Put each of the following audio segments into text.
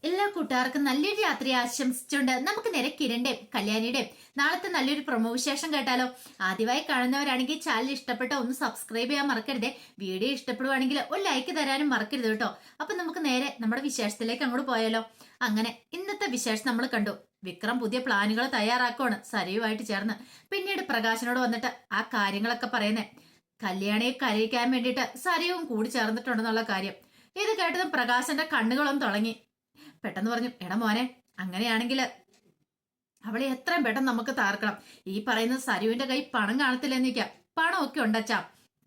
എല്ലാ കൂട്ടുകാർക്കും നല്ലൊരു രാത്രി ആശംസിച്ചുകൊണ്ട് നമുക്ക് നേരെ കിരണിന്റെയും കല്യാണിയുടെയും നാളത്തെ നല്ലൊരു പ്രൊമോ വിശേഷം കേട്ടാലോ. ആദ്യമായി കാണുന്നവരാണെങ്കിൽ ചാനൽ ഇഷ്ടപ്പെട്ട ഒന്ന് സബ്സ്ക്രൈബ് ചെയ്യാൻ മറക്കരുതേ. വീഡിയോ ഇഷ്ടപ്പെടുവാണെങ്കിൽ ഒരു ലൈക്ക് തരാനും മറക്കരുത് കേട്ടോ. അപ്പൊ നമുക്ക് നേരെ നമ്മുടെ വിശേഷത്തിലേക്ക് അങ്ങോട്ട് പോയാലോ. അങ്ങനെ ഇന്നത്തെ വിശേഷം നമ്മൾ കണ്ടു. വിക്രം പുതിയ പ്ലാനുകൾ തയ്യാറാക്കുവാണ് സരയുമായിട്ട് ചേർന്ന്. പിന്നീട് പ്രകാശനോട് വന്നിട്ട് ആ കാര്യങ്ങളൊക്കെ പറയുന്നേ. കല്യാണിയെ കരയിക്കാൻ വേണ്ടിയിട്ട് സരയും കൂടി ചേർന്നിട്ടുണ്ടെന്നുള്ള കാര്യം ഇത് കേട്ടതും പ്രകാശന്റെ കണ്ണുകളൊന്നും തുടങ്ങി. പെട്ടെന്ന് പറഞ്ഞു, എടാ മോനെ, അങ്ങനെയാണെങ്കിൽ അവളെ എത്രയും പെട്ടെന്ന് നമുക്ക് താർക്കണം. ഈ പറയുന്ന സരുവിന്റെ കൈ പണം കാണത്തില്ലെന്ന് വെക്കാം. പണമൊക്കെ ഉണ്ടച്ചാ,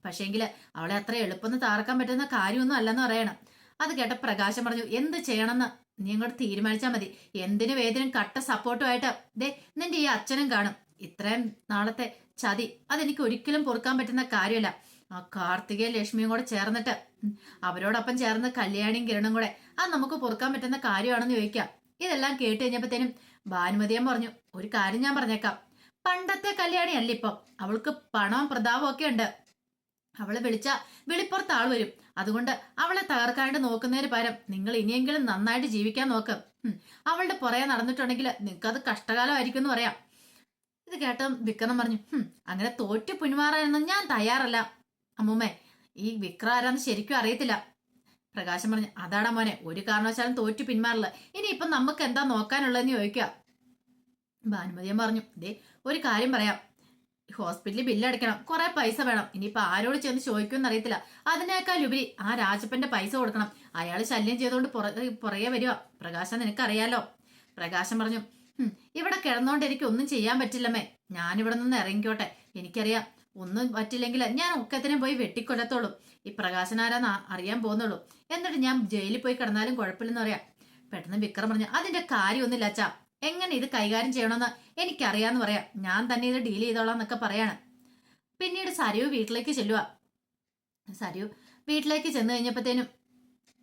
പക്ഷേങ്കില് അവളെ അത്ര എളുപ്പം താർക്കാൻ പറ്റുന്ന കാര്യമൊന്നും അല്ലെന്ന് പറയണം. അത് കേട്ട പ്രകാശം പറഞ്ഞു, എന്ത് ചെയ്യണമെന്ന് നീ അങ്ങോട്ട് തീരുമാനിച്ചാൽ മതി. എന്തിനു വേദനും കട്ട സപ്പോർട്ടുമായിട്ട് ദേ നിന്റെ ഈ അച്ഛനും കാണും. ഇത്രയും നാളത്തെ ചതി അതെനിക്ക് ഒരിക്കലും പൊറുക്കാൻ പറ്റുന്ന കാര്യമല്ല. ആ കാർത്തികയും ലക്ഷ്മിയും കൂടെ ചേർന്നിട്ട് അവരോടൊപ്പം ചേർന്ന് കല്യാണിയും കിരണും കൂടെ അത് നമുക്ക് പൊറുക്കാൻ പറ്റുന്ന കാര്യമാണെന്ന് ചോദിക്കാം. ഇതെല്ലാം കേട്ട് കഴിഞ്ഞപ്പോഴത്തേനും ഭാനുമതിയും പറഞ്ഞു, ഒരു കാര്യം ഞാൻ പറഞ്ഞേക്കാം. പണ്ടത്തെ കല്യാണി അല്ല ഇപ്പം. അവൾക്ക് പണവും പ്രതാപവും ഒക്കെ ഉണ്ട്. അവള് വിളിച്ച വിളിപ്പുറത്ത് ആൾ വരും. അതുകൊണ്ട് അവളെ തകർക്കാനായിട്ട് നോക്കുന്നതിന് പകരം നിങ്ങൾ ഇനിയെങ്കിലും നന്നായിട്ട് ജീവിക്കാൻ നോക്ക്. അവളുടെ പുറകെ നടന്നിട്ടുണ്ടെങ്കിൽ നിങ്ങൾക്കത് കഷ്ടകാലമായിരിക്കും എന്ന് പറയാം. ഇത് കേട്ട വിക്രം പറഞ്ഞു, അങ്ങനെ തോറ്റു പിന്മാറാനൊന്നും ഞാൻ തയ്യാറല്ല അമ്മൂമ്മേ. ഈ വിക്രം ആരാന്ന് ശരിക്കും അറിയത്തില്ല. പ്രകാശം പറഞ്ഞു, അതാടാ മോനെ, ഒരു കാരണവശാലും തോറ്റു പിന്മാറില്ല. ഇനിയിപ്പം നമുക്ക് എന്താ നോക്കാനുള്ളതെന്ന് ചോദിക്കുക. ഭാനുമതിയും പറഞ്ഞു, ദേ ഒരു കാര്യം പറയാം. ഹോസ്പിറ്റലിൽ ബില്ലടയ്ക്കണം, കുറെ പൈസ വേണം. ഇനിയിപ്പൊ ആരോട് ചെന്ന് ചോദിക്കുമെന്ന് അറിയത്തില്ല. അതിനേക്കാൾ ഉപരി ആ രാജപ്പന്റെ പൈസ കൊടുക്കണം. അയാൾ ശല്യം ചെയ്തുകൊണ്ട് പുറകെ വരിക. പ്രകാശം നിനക്കറിയാലോ. പ്രകാശം പറഞ്ഞു, ഇവിടെ കിടന്നോണ്ട് എനിക്ക് ഒന്നും ചെയ്യാൻ പറ്റില്ലമ്മേ. ഞാനിവിടെ നിന്ന് ഇറങ്ങിക്കോട്ടെ. എനിക്കറിയാം ഒന്നും പറ്റില്ലെങ്കിൽ ഞാൻ ഒക്കത്തിനും പോയി വെട്ടിക്കൊല്ലത്തോളൂ. ഈ പ്രകാശനാരാന്ന് അറിയാൻ പോകുന്നുള്ളൂ. എന്നിട്ട് ഞാൻ ജയിലിൽ പോയി കിടന്നാലും കുഴപ്പമില്ലെന്ന് പറയാം. പെട്ടെന്ന് വിക്രം പറഞ്ഞു, അതിന്റെ കാര്യമൊന്നുമില്ല അച്ഛാ. എങ്ങനെ ഇത് കൈകാര്യം ചെയ്യണമെന്ന് എനിക്കറിയാന്ന് പറയാം. ഞാൻ തന്നെ ഇത് ഡീൽ ചെയ്തോളാം എന്നൊക്കെ പറയാണ്. പിന്നീട് സരയു വീട്ടിലേക്ക് ചെല്ലുക. സരയു വീട്ടിലേക്ക് ചെന്ന് കഴിഞ്ഞപ്പോഴത്തേനും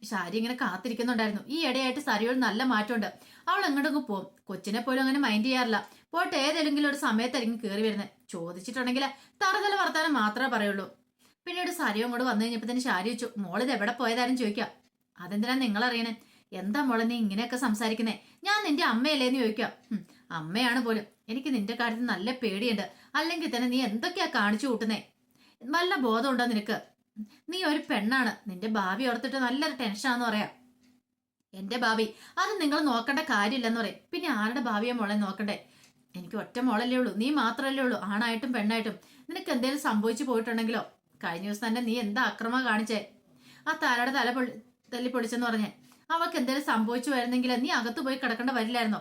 ഷാരി ഇങ്ങനെ കാത്തിരിക്കുന്നുണ്ടായിരുന്നു. ഈ ഇടയായിട്ട് സരയോട് നല്ല മാറ്റമുണ്ട്. അവൾ എങ്ങോട്ടൊക്കെ പോകും. കൊച്ചിനെ പോലും അങ്ങനെ മൈൻഡ് ചെയ്യാറില്ല. പോട്ടെ ഏതെങ്കിലും ഒരു സമയത്തായിരിക്കും കയറി വരുന്നത്. ചോദിച്ചിട്ടുണ്ടെങ്കിൽ തറുതല വർത്താനം മാത്രമേ പറയുള്ളൂ. പിന്നീട് സരയോ അങ്ങോട്ട് വന്നു കഴിഞ്ഞപ്പോഴത്തേന് ഷാരി വെച്ചു, മോളിത് എവിടെ പോയതാരും ചോദിക്കാം. അതെന്തിനാ നിങ്ങൾ അറിയണേ? എന്താ മോളെ നീ ഇങ്ങനെയൊക്കെ സംസാരിക്കുന്നേ? ഞാൻ നിന്റെ അമ്മയല്ലേന്ന് ചോദിക്കാം. അമ്മയാണ് പോലും. എനിക്ക് നിന്റെ കാര്യത്തിൽ നല്ല പേടിയുണ്ട്. അല്ലെങ്കിൽ തന്നെ നീ എന്തൊക്കെയാ കാണിച്ചു കൂട്ടുന്നേ? നല്ല ബോധമുണ്ടോ നിനക്ക്? നീ ഒരു പെണ്ണാണ്. നിന്റെ ഭാവി ഓർത്തിട്ട് നല്ലൊരു ടെൻഷനാന്ന് പറയാം. എന്റെ ഭാവി അത് നിങ്ങൾ നോക്കേണ്ട കാര്യമില്ലെന്ന് പറയും. പിന്നെ ആരുടെ ഭാവിയെ മോളെ നോക്കണ്ടേ? എനിക്ക് ഒറ്റ മോളല്ലേ ഉള്ളൂ. നീ മാത്രമല്ലേ ഉള്ളൂ, ആണായിട്ടും പെണ്ണായിട്ടും. നിനക്ക് എന്തെങ്കിലും സംഭവിച്ചു പോയിട്ടുണ്ടെങ്കിലോ? കഴിഞ്ഞ ദിവസം തന്നെ നീ എന്താ അക്രമം കാണിച്ചേ? ആ താരയുടെ തല്ലി പൊളിച്ചെന്ന് പറഞ്ഞേ. അവൾക്ക് എന്തെങ്കിലും സംഭവിച്ചു വരുന്നെങ്കിൽ നീ അകത്ത് പോയി കിടക്കേണ്ട വരില്ലായിരുന്നോ?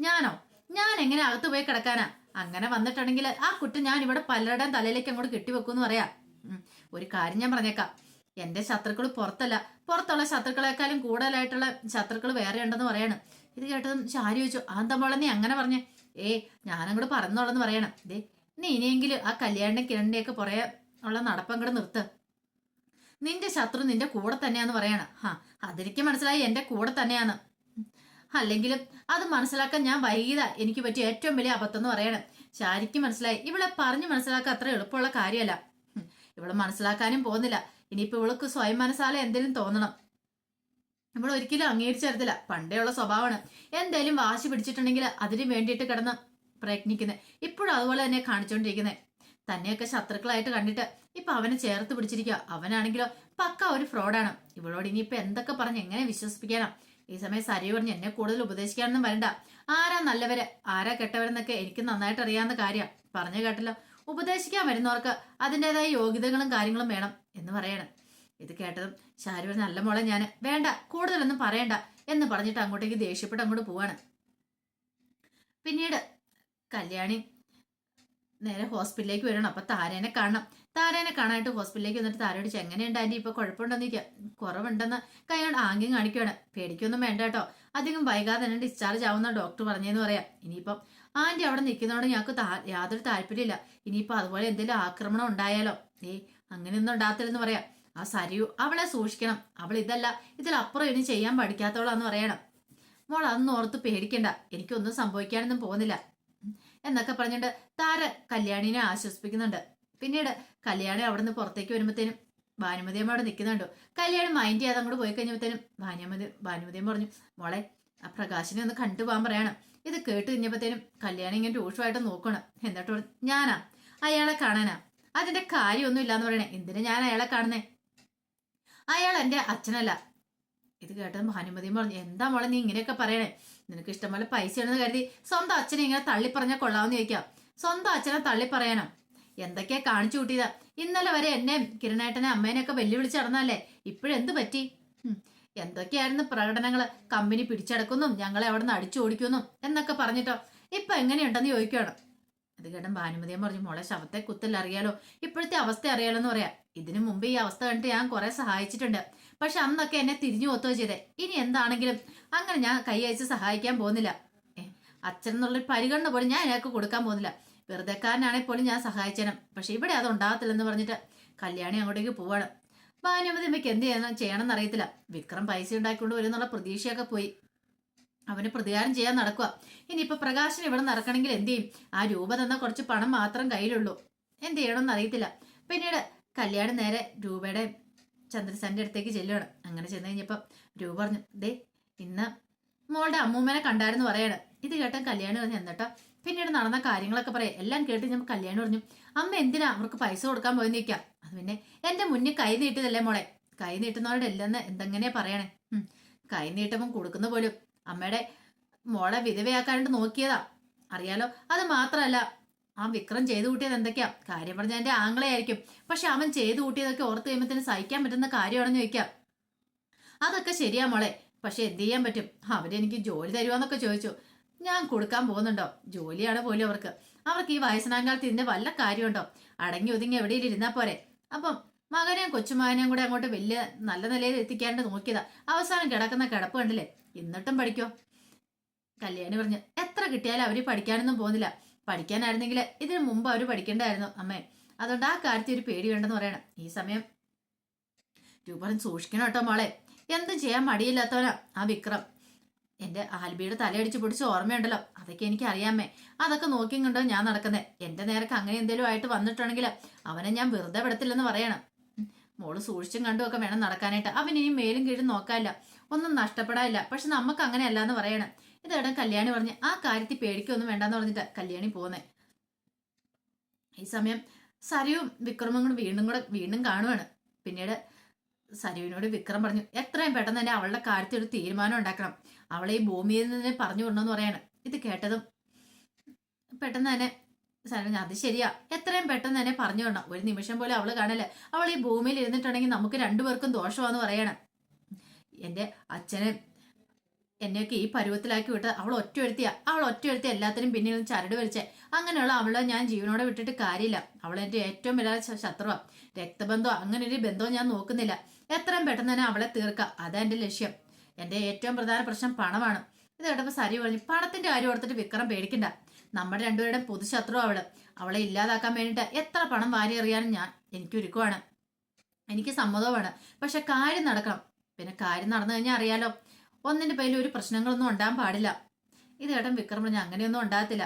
ഞാനോ? ഞാൻ എങ്ങനെ അകത്ത് പോയി കിടക്കാനാ? അങ്ങനെ വന്നിട്ടുണ്ടെങ്കിൽ ആ കുറ്റം ഞാൻ ഇവിടെ പലരുടെയും തലയിലേക്ക് അങ്ങോട്ട് കെട്ടിവെക്കൂന്ന് പറയാ. ഒരു കാര്യം ഞാൻ പറഞ്ഞേക്കാം. എന്റെ ശത്രുക്കൾ പുറത്തല്ല, പുറത്തുള്ള ശത്രുക്കളെക്കാളും കൂടുതലായിട്ടുള്ള ശത്രുക്കൾ വേറെ ഉണ്ടെന്ന് പറയാണ്. ഇത് കേട്ടതും ഷാരി ചോദിച്ചു, അതെന്താ മോളെ നീ അങ്ങനെ പറഞ്ഞേ? ഞാനങ്ങോട്ട് പറഞ്ഞോളെന്ന് പറയണം. ദേ നീ ഇനിയെങ്കിലും ആ കല്യാണിന്റെ കിരണിന്റെയൊക്കെ പുറകെ ഉള്ള നടപ്പങ്ങോട്ട് നിർത്ത്. നിന്റെ ശത്രു നിന്റെ കൂടെ തന്നെയാന്ന് പറയണം. അതെനിക്ക് മനസ്സിലായി, എന്റെ കൂടെ തന്നെയാന്ന്. അല്ലെങ്കിലും അത് മനസ്സിലാക്കാൻ ഞാൻ വൈകിയതാ എനിക്ക് പറ്റിയ ഏറ്റവും വലിയ അബദ്ധം എന്ന് പറയണം. ഷാരിക്ക് മനസ്സിലായി. ഇവളെ പറഞ്ഞു മനസ്സിലാക്കാൻ അത്ര എളുപ്പമുള്ള കാര്യമല്ല. ഇവള് മനസ്സിലാക്കാനും പോകുന്നില്ല. ഇനിയിപ്പോ ഇവൾക്ക് സ്വയം മനസ്സാലെ എന്തെങ്കിലും തോന്നണം. നമ്മൾ ഒരിക്കലും അംഗീകരിച്ചു തരത്തില്ല. പണ്ടേയുള്ള സ്വഭാവമാണ്. എന്തേലും വാശി പിടിച്ചിട്ടുണ്ടെങ്കിൽ അതിന് വേണ്ടിയിട്ട് കിടന്ന് പ്രയത്നിക്കുന്നത്. ഇപ്പോഴും അതുപോലെ തന്നെ കാണിച്ചുകൊണ്ടിരിക്കുന്നത്. തന്നെയൊക്കെ ശത്രുക്കളായിട്ട് കണ്ടിട്ട് ഇപ്പൊ അവനെ ചേർത്ത് പിടിച്ചിരിക്കുക. അവനാണെങ്കിലോ പക്ക ഒരു ഫ്രോഡാണ്. ഇവളോട് ഇനിയിപ്പൊ എന്തൊക്കെ പറഞ്ഞ് എങ്ങനെ വിശ്വസിപ്പിക്കാനാ? ഈ സമയം സരി പറഞ്ഞ് എന്നെ കൂടുതൽ ഉപദേശിക്കാനൊന്നും വരണ്ട. ആരാ നല്ലവര് ആരാ കെട്ടവരെന്നൊക്കെ എനിക്ക് നന്നായിട്ട് അറിയാവുന്ന കാര്യം. പറഞ്ഞു കേട്ടല്ലോ. ഉപദേശിക്കാൻ വരുന്നവർക്ക് അതിൻ്റെതായ യോഗ്യതകളും കാര്യങ്ങളും വേണം എന്ന് പറയണം. ഇത് കേട്ടതും ഷാരി പറഞ്ഞ, നല്ല മോളെ ഞാൻ വേണ്ട, കൂടുതലൊന്നും പറയണ്ട എന്ന് പറഞ്ഞിട്ട് അങ്ങോട്ടേക്ക് ദേഷ്യപ്പെട്ട് അങ്ങോട്ട് പോവാണ്. പിന്നീട് കല്യാണി നേരെ ഹോസ്പിറ്റലിലേക്ക് വരണം. അപ്പൊ താരേനെ കാണണം. താരേനെ കാണാനായിട്ട് ഹോസ്പിറ്റലിലേക്ക് വന്നിട്ട് താരയോട് എങ്ങനെയുണ്ട് ആന്റി, ഇപ്പൊ കുഴപ്പമുണ്ടെന്ന് കുറവുണ്ടെന്ന് കൈകൊണ്ട് ആംഗ്യം കാണിക്കുകയാണ്. പേടിക്കൊന്നും വേണ്ട കേട്ടോ, അധികം വൈകാതെ തന്നെ ഡിസ്ചാർജ് ആവുന്ന ഡോക്ടർ പറഞ്ഞെന്ന് പറയാം. ഇനിയിപ്പം ആന്റി അവിടെ നിൽക്കുന്നതുകൊണ്ട് ഞങ്ങൾക്ക് യാതൊരു താല്പര്യമില്ല. ഇനിയിപ്പോ അതുപോലെ എന്തെങ്കിലും ആക്രമണം ഉണ്ടായാലോ? അങ്ങനെയൊന്നും ഉണ്ടാകത്തില്ലെന്ന് പറയാം. ആ സരിയു അവളെ സൂക്ഷിക്കണം. അവൾ ഇതല്ല ഇതിലപ്പുറം ഇനി ചെയ്യാൻ പഠിക്കാത്തോളാന്ന് പറയണം. മോൾ അതൊന്നും ഓർത്ത് പേടിക്കണ്ട, എനിക്കൊന്നും സംഭവിക്കാനൊന്നും പോകുന്നില്ല എന്നൊക്കെ പറഞ്ഞിട്ട് താര കല്യാണിനെ ആശ്വസിപ്പിക്കുന്നുണ്ട്. പിന്നീട് കല്യാണി അവിടെ നിന്ന് പുറത്തേക്ക് വരുമ്പോഴത്തേനും ഭാനുമതിയമ്മ അവിടെ നിൽക്കുന്നുണ്ടോ. കല്യാണം മൈൻഡ് ചെയ്യാതെ അങ്ങോട്ട് പോയി കഴിഞ്ഞപ്പോഴത്തേനും ഭാനുമതിയമ്മ പറഞ്ഞു, മോളെ ആ പ്രകാശിനെ ഒന്ന് കണ്ടുപോകാൻ പറയണം. ഇത് കേട്ട് കഴിഞ്ഞപ്പോഴത്തേനും കല്യാണം ഇങ്ങനെ രൂക്ഷമായിട്ട് നോക്കണം. എന്നിട്ട് പറഞ്ഞു, ഞാനാ അയാളെ കാണാനാ? അതിന്റെ കാര്യമൊന്നും ഇല്ലാന്ന് പറയണേ. എന്തിനാ ഞാൻ അയാളെ കാണുന്നേ? അയാൾ എന്റെ അച്ഛനല്ല. ഇത് കേട്ടത് ഭാനുമതിയും പറഞ്ഞു, എന്താ മോളെ നീ ഇങ്ങനെയൊക്കെ പറയണേ? നിനക്ക് ഇഷ്ടംപോലെ പൈസ ഉണ്ടെന്ന് കരുതി സ്വന്തം അച്ഛനെ ഇങ്ങനെ തള്ളിപ്പറഞ്ഞാൽ കൊള്ളാമെന്ന് ചോദിക്കാം. സ്വന്തം അച്ഛനെ തള്ളിപ്പറയാനോ? എന്തൊക്കെയാ കാണിച്ചു കൂട്ടിയതാ. ഇന്നലെ വരെ എന്നെ കിരണേട്ടനെ അമ്മേനെയൊക്കെ വെല്ലുവിളിച്ച് നടന്നല്ലേ, ഇപ്പോഴെന്ത് പറ്റി? എന്തൊക്കെയായിരുന്നു പ്രകടനങ്ങള്. കമ്പനി പിടിച്ചടക്കുന്നു, ഞങ്ങളെ അവിടെ നിന്ന് അടിച്ചു ഓടിക്കുന്നു എന്നൊക്കെ പറഞ്ഞിട്ടോ ഇപ്പൊ എങ്ങനെയുണ്ടെന്ന് ചോദിക്കണം. അത് കേട്ടൻ ഭാനുമതിയും പറഞ്ഞു, മോളെ ശവത്തെ കുത്തൽ അറിയാലോ, ഇപ്പോഴത്തെ അവസ്ഥ അറിയാലോ എന്ന് പറയാം. ഇതിനു മുമ്പ് ഈ അവസ്ഥ കണ്ടിട്ട് ഞാൻ കുറെ സഹായിച്ചിട്ടുണ്ട്. പക്ഷെ അന്നൊക്കെ എന്നെ തിരിഞ്ഞു ഒത്തുക ചെയ്തേ. ഇനി എന്താണെങ്കിലും അങ്ങനെ ഞാൻ കൈ അയച്ച് സഹായിക്കാൻ പോകുന്നില്ല. അച്ഛൻ എന്നുള്ളൊരു പരിഗണന പോലും ഞാൻ എനിക്ക് കൊടുക്കാൻ പോകുന്നില്ല. വെറുതെക്കാരനാണെങ്കിൽ പോലും ഞാൻ സഹായിച്ചേനും. പക്ഷെ ഇവിടെ അത് ഉണ്ടാകത്തില്ലെന്ന് പറഞ്ഞിട്ട് കല്യാണി അങ്ങോട്ടേക്ക് പോവാണ്. ഭാനുമതി അമ്മയ്ക്ക് എന്ത് ചെയ്യണമെന്ന് അറിയത്തില്ല. വിക്രം പൈസ ഉണ്ടാക്കിക്കൊണ്ട് വരുന്നുള്ള പ്രതീക്ഷയൊക്കെ പോയി. അവന് പ്രതികാരം ചെയ്യാൻ നടക്കുക. ഇനിയിപ്പൊ പ്രകാശൻ ഇവിടെ നടക്കണമെങ്കിൽ എന്ത് ചെയ്യും? ആ രൂപ തന്ന കുറച്ച് പണം മാത്രം കയ്യിലുള്ളൂ. എന്ത് ചെയ്യണമെന്ന് അറിയത്തില്ല. പിന്നീട് കല്യാണം നേരെ രൂപയുടെ ചന്ദ്രസേന്റെ അടുത്തേക്ക് ചെല്ലുകയാണ്. അങ്ങനെ ചെന്ന് കഴിഞ്ഞപ്പോ രൂപ പറഞ്ഞു, ദേ ഇന്ന് മോളുടെ അമ്മൂമ്മനെ കണ്ടായിരുന്നു പറയാണ്. ഇത് കേട്ട കല്യാണി പറഞ്ഞു, എന്നിട്ടോ പിന്നീട് നടന്ന കാര്യങ്ങളൊക്കെ പറയാം. എല്ലാം കേട്ട് ഞാൻ കല്യാണി പറഞ്ഞു, അമ്മ എന്തിനാ അവർക്ക് പൈസ കൊടുക്കാൻ പോയി നിൽക്കാം? അത് പിന്നെ എന്റെ മുന്നിൽ കൈ നീട്ടിയതല്ലേ മോളെ. കൈ നീട്ടുന്നവരുടെ എല്ലെന്ന് എന്തെങ്ങനെയാ പറയണേ? കൈ നീട്ടുമ്പം കൊടുക്കുന്ന പോലും അമ്മയുടെ മോളെ വിധവയാക്കാണ്ട് നോക്കിയതാ അറിയാലോ. അത് മാത്രമല്ല ആ വിക്രം ചെയ്തു കൂട്ടിയത് എന്തൊക്കെയാ? കാര്യം പറഞ്ഞാൽ എന്റെ ആംഗ്ലയായിരിക്കും. പക്ഷെ അവൻ ചെയ്തു കൂട്ടിയതൊക്കെ ഓർത്ത് കഴിയുമ്പത്തിന് സഹിക്കാൻ പറ്റുന്ന കാര്യമാണെന്ന് ചോദിക്കാം. അതൊക്കെ ശരിയാ മോളെ, പക്ഷെ എന്ത് ചെയ്യാൻ പറ്റും? അവരെനിക്ക് ജോലി തരുവാന്നൊക്കെ ചോദിച്ചു. ഞാൻ കൊടുക്കാൻ പോകുന്നുണ്ടോ? ജോലിയാണ് പോലും അവർക്ക് ഈ വയസ്സനാങ്കാലത്ത് ഇതിന്റെ വല്ല കാര്യമുണ്ടോ? അടങ്ങി ഒതുങ്ങി എവിടെയും ഇരുന്നാ പോരെ. അപ്പം മകനെയും കൊച്ചുമകനെയും കൂടെ അങ്ങോട്ട് വലിയ നല്ല നിലയിൽ എത്തിക്കാണ്ട് നോക്കിയതാ. അവസാനം കിടക്കുന്ന കിടപ്പ് കണ്ടില്ലേ? എന്നിട്ടും പഠിക്കോ? കല്യാണി പറഞ്ഞു, എത്ര കിട്ടിയാലും അവര് പഠിക്കാനൊന്നും പോകുന്നില്ല. പഠിക്കാനായിരുന്നെങ്കിൽ ഇതിനു മുമ്പ് അവര് പഠിക്കേണ്ടായിരുന്നു അമ്മേ. അതുകൊണ്ട് ആ കാര്യത്തിൽ ഒരു പേടി വേണ്ടെന്ന് പറയണം. ഈ സമയം രൂപൻ സൂക്ഷിക്കണം കേട്ടോ മോളെ. എന്തും ചെയ്യാൻ മടിയില്ലാത്തവനാ ആ വിക്രം. എന്റെ ആൽബിയുടെ തലയടിച്ച് പിടിച്ച് ഓർമ്മയുണ്ടല്ലോ, അതൊക്കെ എനിക്ക് അറിയാമേ. അതൊക്കെ നോക്കിയും കണ്ടോ ഞാൻ നടക്കുന്നത്. എന്റെ നേരക്ക് അങ്ങനെ എന്തെങ്കിലും ആയിട്ട് വന്നിട്ടുണ്ടെങ്കിൽ അവനെ ഞാൻ വെറുതെ വിടത്തില്ലെന്ന് പറയണം. മോള് സൂക്ഷിച്ചും കണ്ടുമൊക്കെ വേണം നടക്കാനായിട്ട്. അവൻ ഇനി മേലും കീഴും നോക്കാനില്ല, ഒന്നും നഷ്ടപ്പെടാനില്ല. പക്ഷെ നമുക്ക് അങ്ങനെയല്ല എന്ന് പറയണം. ഇതേടം കല്യാണി പറഞ്ഞ് ആ കാര്യത്തിൽ പേടിക്കൊന്നും വേണ്ടെന്ന് പറഞ്ഞിട്ട് കല്യാണി പോന്നേ. ഈ സമയം സരയും വിക്രമും കൂടെ വീണ്ടും കാണുവാണ്. പിന്നീട് സരുവിനോട് വിക്രം പറഞ്ഞു, എത്രയും പെട്ടെന്ന് തന്നെ അവളുടെ കാര്യത്തിൽ ഒരു തീരുമാനം ഉണ്ടാക്കണം. അവളെ ഈ ഭൂമിയിൽ നിന്ന് പറഞ്ഞു വിടണമെന്ന് പറയാണ്. ഇത് കേട്ടതും പെട്ടെന്ന് തന്നെ സരു, അത് ശരിയാ, എത്രയും പെട്ടെന്ന് തന്നെ പറഞ്ഞു വിടണം. ഒരു നിമിഷം പോലും അവള് കാണല്ലേ. അവൾ ഈ ഭൂമിയിൽ ഇരുന്നിട്ടുണ്ടെങ്കിൽ നമുക്ക് രണ്ടുപേർക്കും ദോഷമാന്ന് പറയണം. എന്റെ അച്ഛനെ എന്നെയൊക്കെ ഈ പരുവത്തിലാക്കി വിട്ട് അവൾ ഒറ്റ എല്ലാത്തിനും പിന്നിൽ ചരട് വലിച്ചേ. അങ്ങനെയുള്ള അവളെ ഞാൻ ജീവനോടെ വിട്ടിട്ട് കാര്യമില്ല. അവൾ എന്റെ ഏറ്റവും വലിയ ശത്രുവാ. രക്തബന്ധമോ അങ്ങനെ ഒരു ബന്ധവും ഞാൻ നോക്കുന്നില്ല. എത്രയും പെട്ടെന്ന് തന്നെ അവളെ തീർക്കാം, അതാ എന്റെ ലക്ഷ്യം. എന്റെ ഏറ്റവും പ്രധാന പ്രശ്നം പണമാണ്. ഇത് കേട്ടപ്പോ സരി പറഞ്ഞു, പണത്തിന്റെ കാര്യം ഓർത്തിട്ട് വിക്രം പേടിക്കണ്ട. നമ്മുടെ രണ്ടുപേരുടെ പൊതുശത്രു അവളെ ഇല്ലാതാക്കാൻ വേണ്ടിട്ട് എത്ര പണം വാരി എറിയാനും എനിക്ക് ഒരുക്കുവാണ്. എനിക്ക് സമ്മതവുമാണ്. പക്ഷെ കാര്യം നടക്കണം. പിന്നെ കാര്യം നടന്നു കഴിഞ്ഞാൽ അറിയാലോ, ഒന്നിന്റെ പേരിൽ ഒരു പ്രശ്നങ്ങളൊന്നും ഉണ്ടാകാൻ പാടില്ല. ഇത് കേട്ടൻ വിക്രം പറഞ്ഞു, അങ്ങനെയൊന്നും ഉണ്ടാകത്തില്ല.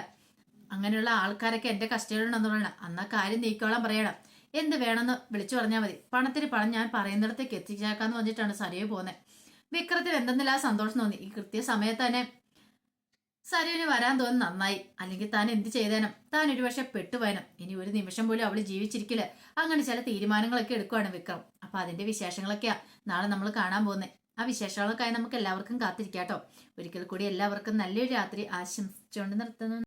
അങ്ങനെയുള്ള ആൾക്കാരൊക്കെ എന്റെ കസ്റ്റഡിയിലുണ്ടെന്ന് പറയണം. അന്നാ കാര്യം നീക്കോളാൻ പറയണം. എന്ത് വേണമെന്ന് വിളിച്ചു പറഞ്ഞാൽ മതി. പണത്തിന് പണം ഞാൻ പറയുന്നിടത്തേക്ക് എത്തിച്ചേക്കാന്ന് പറഞ്ഞിട്ടാണ് സരയു പോകുന്നത്. വിക്രത്തിന് എന്തെന്നില്ല സന്തോഷം തോന്നി. ഈ കൃത്യസമയത്ത് തന്നെ സരയുവിന് വരാൻ തോന്നി നന്നായി. അല്ലെങ്കിൽ താൻ എന്ത് ചെയ്തേനും, താൻ ഒരുപക്ഷെ പെട്ടുപോയനും. ഇനി ഒരു നിമിഷം പോലും അവള് ജീവിച്ചിരിക്കില്ല. അങ്ങനെ ചില തീരുമാനങ്ങളൊക്കെ എടുക്കുവാണ് വിക്രം. അപ്പൊ അതിന്റെ വിശേഷങ്ങളൊക്കെയാ നാളെ നമ്മൾ കാണാൻ പോകുന്നത്. ആ വിശേഷങ്ങൾക്കായി നമുക്ക് എല്ലാവർക്കും കാത്തിരിക്കാട്ടോ. ഒരിക്കൽ കൂടി എല്ലാവർക്കും നല്ലൊരു രാത്രി ആശംസിച്ചുകൊണ്ട് നിർത്തുന്നു.